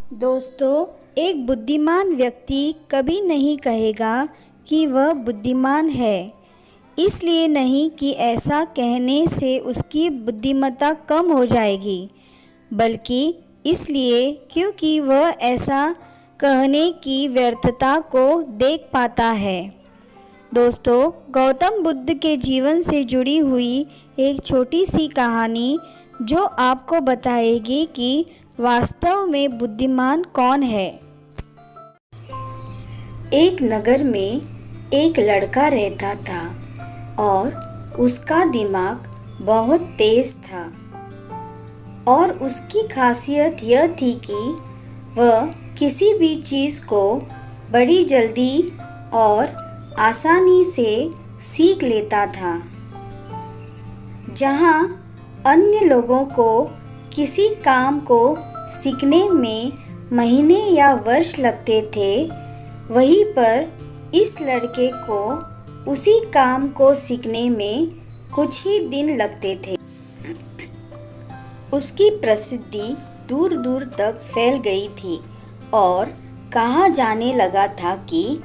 दोस्तों, एक बुद्धिमान व्यक्ति कभी नहीं कहेगा कि वह बुद्धिमान है। इसलिए नहीं कि ऐसा कहने से उसकी बुद्धिमत्ता कम हो जाएगी, बल्कि इसलिए क्योंकि वह ऐसा कहने की व्यर्थता को देख पाता है। दोस्तों, गौतम बुद्ध के जीवन से जुड़ी हुई एक छोटी सी कहानी जो आपको बताएगी कि वास्तव में बुद्धिमान कौन है। एक नगर में एक लड़का रहता था और उसका दिमाग बहुत तेज था और उसकी खासियत यह थी कि वह किसी भी चीज़ को बड़ी जल्दी और आसानी से सीख लेता था। जहाँ अन्य लोगों को किसी काम को सीखने में महीने या वर्ष लगते थे, वहीं पर इस लड़के को उसी काम को सीखने में कुछ ही दिन लगते थे। उसकी प्रसिद्धि दूर दूर तक फैल गई थी और कहा जाने लगा था कि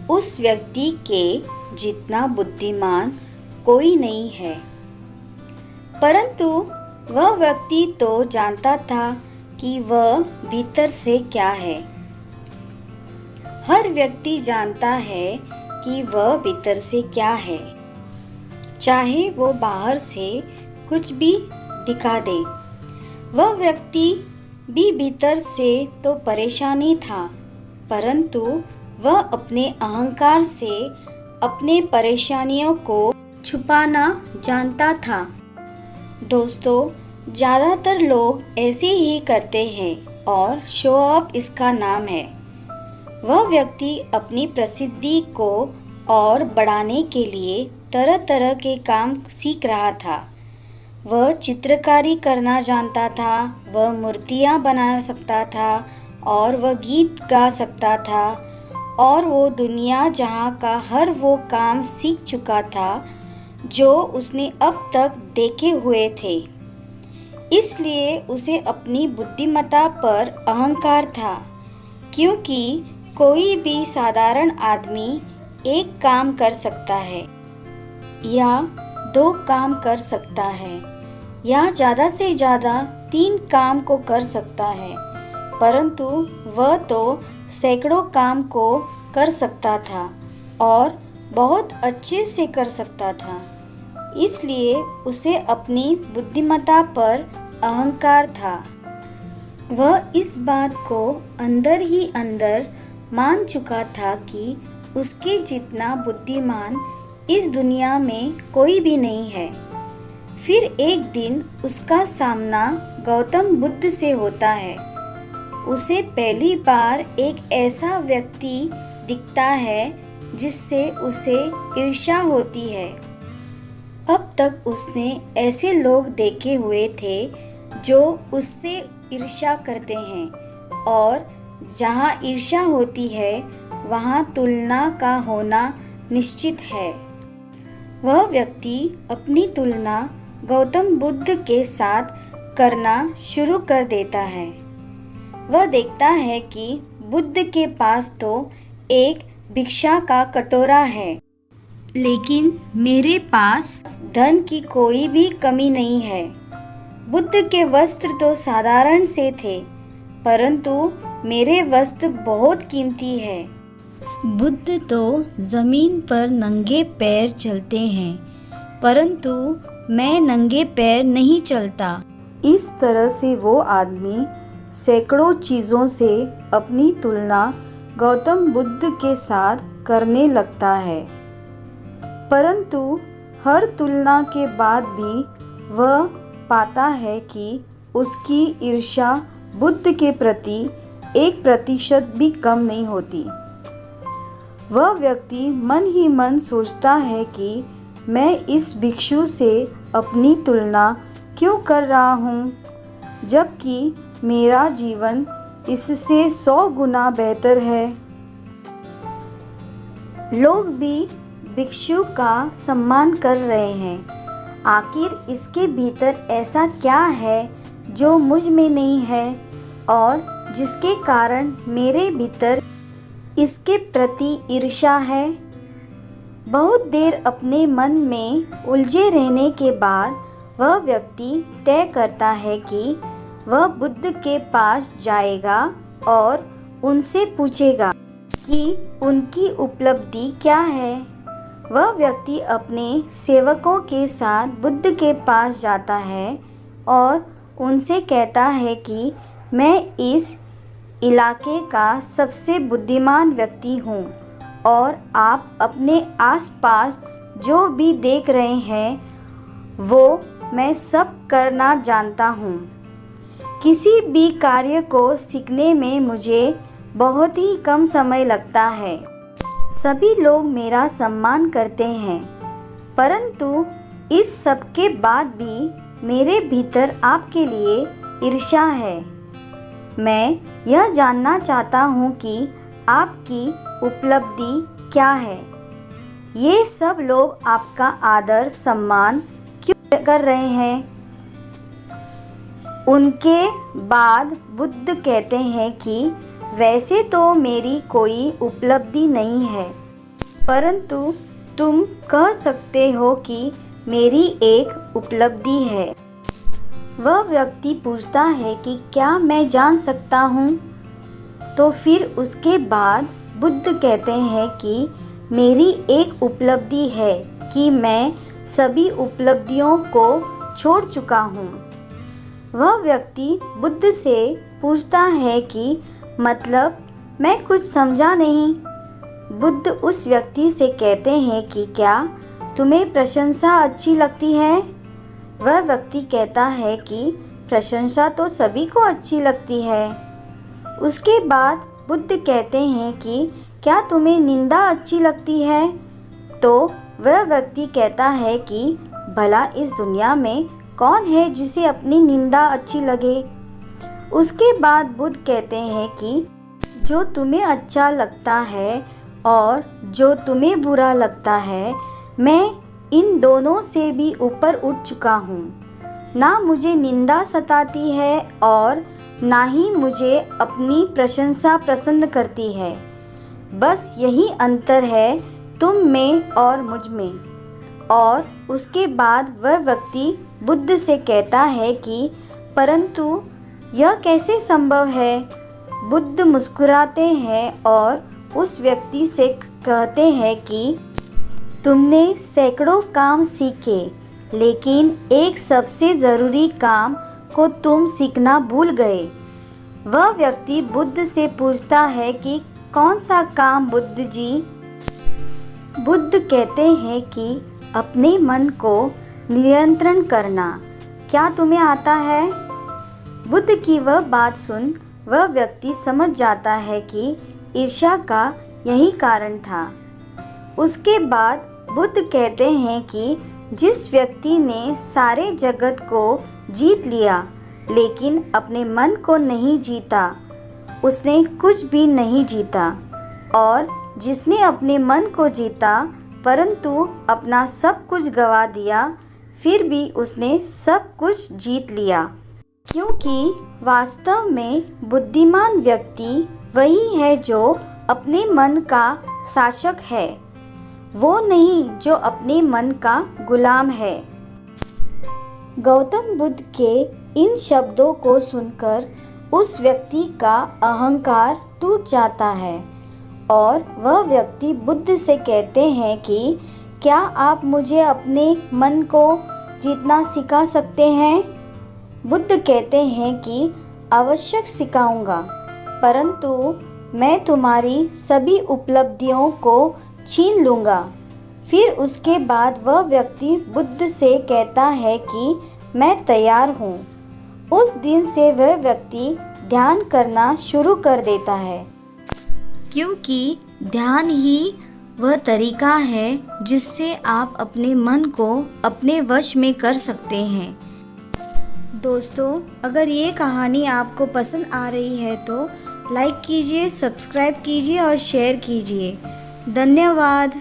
उस व्यक्ति के जितना बुद्धिमान कोई नहीं है। परंतु वह व्यक्ति तो जानता था कि वह भीतर से क्या है। हर व्यक्ति जानता है कि वह भीतर से क्या है, चाहे वो बाहर से कुछ भी दिखा दे। वह व्यक्ति भी भीतर से तो परेशानी था, परंतु वह अपने अहंकार से अपने परेशानियों को छुपाना जानता था। दोस्तों, ज़्यादातर लोग ऐसे ही करते हैं और शो ऑफ इसका नाम है। वह व्यक्ति अपनी प्रसिद्धि को और बढ़ाने के लिए तरह तरह के काम सीख रहा था। वह चित्रकारी करना जानता था, वह मूर्तियाँ बना सकता था और वह गीत गा सकता था और वो दुनिया जहाँ का हर वो काम सीख चुका था जो उसने अब तक देखे हुए थे। इसलिए उसे अपनी बुद्धिमत्ता पर अहंकार था, क्योंकि कोई भी साधारण आदमी एक काम कर सकता है या 2 काम कर सकता है या ज़्यादा से ज़्यादा 3 काम को कर सकता है, परंतु वह तो सैकड़ों काम को कर सकता था और बहुत अच्छे से कर सकता था। इसलिए उसे अपनी बुद्धिमत्ता पर अहंकार था। वह इस बात को अंदर ही अंदर मान चुका था कि उसके जितना बुद्धिमान इस दुनिया में कोई भी नहीं है। फिर एक दिन उसका सामना गौतम बुद्ध से होता है। उसे पहली बार एक ऐसा व्यक्ति दिखता है जिससे उसे ईर्ष्या होती है। अब तक उसने ऐसे लोग देखे हुए थे जो उससे ईर्ष्या करते हैं, और जहाँ ईर्ष्या होती है वहाँ तुलना का होना निश्चित है। वह व्यक्ति अपनी तुलना गौतम बुद्ध के साथ करना शुरू कर देता है। वह देखता है कि बुद्ध के पास तो एक भिक्षा का कटोरा है, लेकिन मेरे पास धन की कोई भी कमी नहीं है। बुद्ध के वस्त्र तो साधारण से थे, परंतु मेरे वस्त्र बहुत कीमती है। बुद्ध तो ज़मीन पर नंगे पैर चलते हैं, परंतु मैं नंगे पैर नहीं चलता। इस तरह से वो आदमी सैकड़ों चीज़ों से अपनी तुलना गौतम बुद्ध के साथ करने लगता है, परंतु हर तुलना के बाद भी वह पाता है कि उसकी ईर्ष्या बुद्ध के प्रति 1% भी कम नहीं होती। वह व्यक्ति मन ही मन सोचता है कि मैं इस भिक्षु से अपनी तुलना क्यों कर रहा हूँ, जबकि मेरा जीवन इससे 100 गुना बेहतर है। लोग भी भिक्षु का सम्मान कर रहे हैं। आखिर इसके भीतर ऐसा क्या है जो मुझ में नहीं है और जिसके कारण मेरे भीतर इसके प्रति ईर्ष्या है। बहुत देर अपने मन में उलझे रहने के बाद वह व्यक्ति तय करता है कि वह बुद्ध के पास जाएगा और उनसे पूछेगा कि उनकी उपलब्धि क्या है। वह व्यक्ति अपने सेवकों के साथ बुद्ध के पास जाता है और उनसे कहता है कि मैं इस इलाके का सबसे बुद्धिमान व्यक्ति हूँ और आप अपने आसपास जो भी देख रहे हैं वो मैं सब करना जानता हूँ। किसी भी कार्य को सीखने में मुझे बहुत ही कम समय लगता है। सभी लोग मेरा सम्मान करते हैं, परंतु इस सब के बाद भी मेरे भीतर आपके लिए ईर्ष्या है। मैं यह जानना चाहता हूँ कि आपकी उपलब्धि क्या है। ये सब लोग आपका आदर सम्मान क्यों कर रहे हैं? उनके बाद बुद्ध कहते हैं कि वैसे तो मेरी कोई उपलब्धि नहीं है, परंतु तुम कह सकते हो कि मेरी एक उपलब्धि है। वह व्यक्ति पूछता है कि क्या मैं जान सकता हूँ? तो फिर उसके बाद बुद्ध कहते हैं कि मेरी एक उपलब्धि है कि मैं सभी उपलब्धियों को छोड़ चुका हूँ। वह व्यक्ति बुद्ध से पूछता है कि मतलब मैं कुछ समझा नहीं। बुद्ध उस व्यक्ति से कहते हैं कि क्या तुम्हें प्रशंसा अच्छी लगती है? वह व्यक्ति कहता है कि प्रशंसा तो सभी को अच्छी लगती है। उसके बाद बुद्ध कहते हैं कि क्या तुम्हें निंदा अच्छी लगती है? तो वह व्यक्ति कहता है कि भला इस दुनिया में कौन है जिसे अपनी निंदा अच्छी लगे? उसके बाद बुद्ध कहते हैं कि जो तुम्हें अच्छा लगता है और जो तुम्हें बुरा लगता है, मैं इन दोनों से भी ऊपर उठ चुका हूँ। ना मुझे निंदा सताती है और ना ही मुझे अपनी प्रशंसा पसंद करती है। बस यही अंतर है तुम में और मुझ में। और उसके बाद वह व्यक्ति बुद्ध से कहता है कि परंतु यह कैसे संभव है? बुद्ध मुस्कुराते हैं और उस व्यक्ति से कहते हैं कि तुमने सैकड़ों काम सीखे, लेकिन एक सबसे ज़रूरी काम को तुम सीखना भूल गए। वह व्यक्ति बुद्ध से पूछता है कि कौन सा काम बुद्ध जी? बुद्ध कहते हैं कि अपने मन को नियंत्रण करना। क्या तुम्हें आता है? बुद्ध की वह बात सुन वह व्यक्ति समझ जाता है कि ईर्ष्या का यही कारण था। उसके बाद बुद्ध कहते हैं कि जिस व्यक्ति ने सारे जगत को जीत लिया लेकिन अपने मन को नहीं जीता, उसने कुछ भी नहीं जीता। और जिसने अपने मन को जीता परंतु अपना सब कुछ गवा दिया, फिर भी उसने सब कुछ जीत लिया। क्योंकि वास्तव में बुद्धिमान व्यक्ति वही है जो अपने मन का शासक है, वो नहीं जो अपने मन का गुलाम है। गौतम बुद्ध के इन शब्दों को सुनकर उस व्यक्ति का अहंकार टूट जाता है और वह व्यक्ति बुद्ध से कहते हैं कि क्या आप मुझे अपने मन को जीतना सिखा सकते हैं? बुद्ध कहते हैं कि आवश्यक सिखाऊंगा, परंतु मैं तुम्हारी सभी उपलब्धियों को छीन लूँगा। फिर उसके बाद वह व्यक्ति बुद्ध से कहता है कि मैं तैयार हूँ। उस दिन से वह व्यक्ति ध्यान करना शुरू कर देता है, क्योंकि ध्यान ही वह तरीका है जिससे आप अपने मन को अपने वश में कर सकते हैं। दोस्तों, अगर ये कहानी आपको पसंद आ रही है तो लाइक कीजिए, सब्सक्राइब कीजिए और शेयर कीजिए। धन्यवाद।